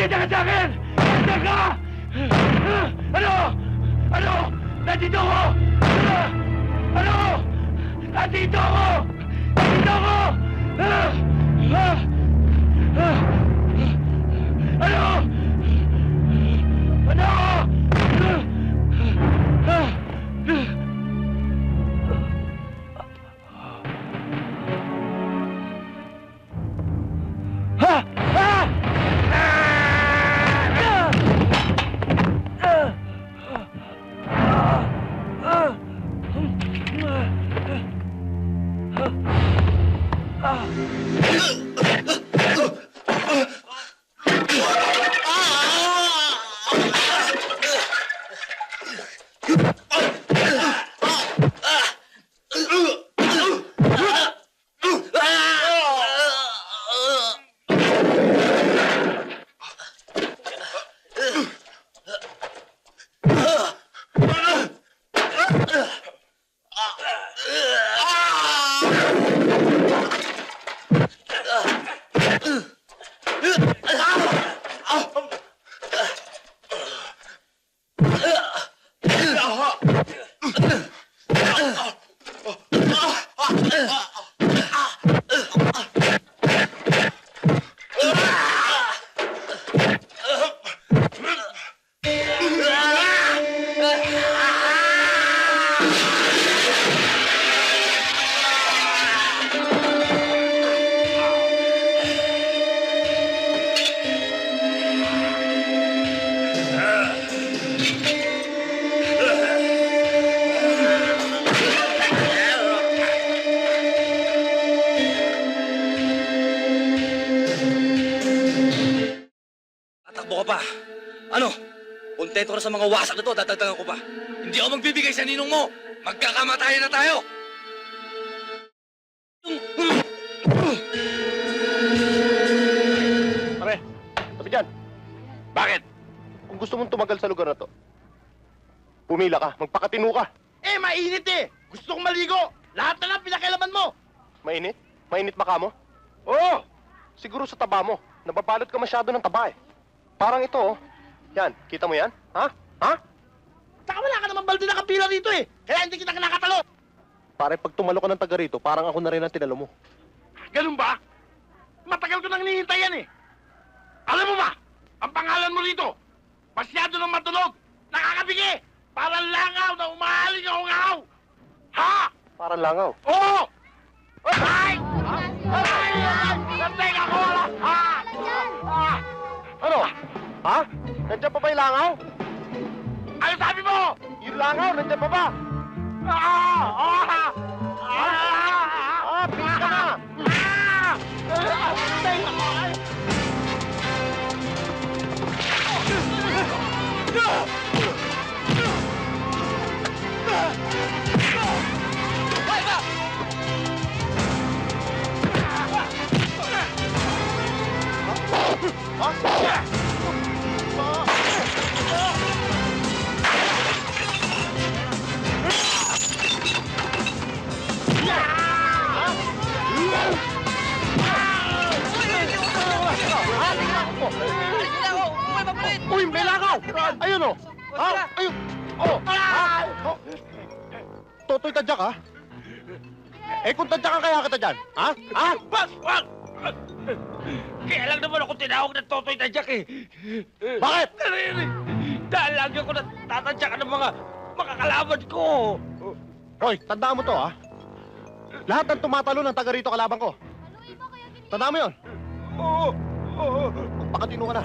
Pakita ka sa akin! Nasaan ka? Ano? Ano? Nandito ako! Ano? Nandito ako! Nandito ako! Ano? Ano? Ha? Ha? Tatakbo ka pa. Ano? Kontento ka sa mga wasak na to, dadagdagan ko pa. Hindi ako magbibigay sa ninong mo. Magkakamatayan na tayo. Pare, tabi dyan. Bakit? Kung gusto mong tumagal sa lugar na to, pumila ka, magpakatino ka. Eh, mainit eh! Gusto kong maligo! Lahat na lang pinakailaman mo! Mainit? Mainit ba ka mo? Oo! Siguro sa taba mo. Nababalot ka masyado ng taba eh. Parang ito oh. Yan, kita mo yan? Ha? Ha? Saka wala ka naman balde na kapila rito eh! Kaya hindi kita nakatalo! Pare, pag tumalo ka ng taga rito, parang ako na rin ang tinalo mo. Ganun ba? Matagal ko nang hinihintay yan eh! Alam mo ba? Ang pangalan mo rito! Masyado nang matulog! Nakakabigi! Parang langaw na umahaling ang hungaw! Ha? Parang langaw. Oo! Ay! Ay! Nantay ako! Ha? Ha? Ano? Ha? Nandiyan pa ba yung langaw? Ano sabi mo? Yung langaw, nandiyan pa ba? Pili ka na! Uy, may langaw! Ayun oh! Ha? Ayun! Oh! Ha? Oh. Totoy tadyak ha? Eh kung tadyakan kaya kita dyan, ha? Ha? Wag! Kaya lang naman ako tinawag ng Totoy Tadyak eh. Bakit? Dahil lagi ako natatadyakan ng mga makakalaban ko. Hoy, tandaan mo to ha? Lahat ng tumatalo ng taga rito kalaban ko. Tandaan mo yun? Oo. Magpakatino ka na.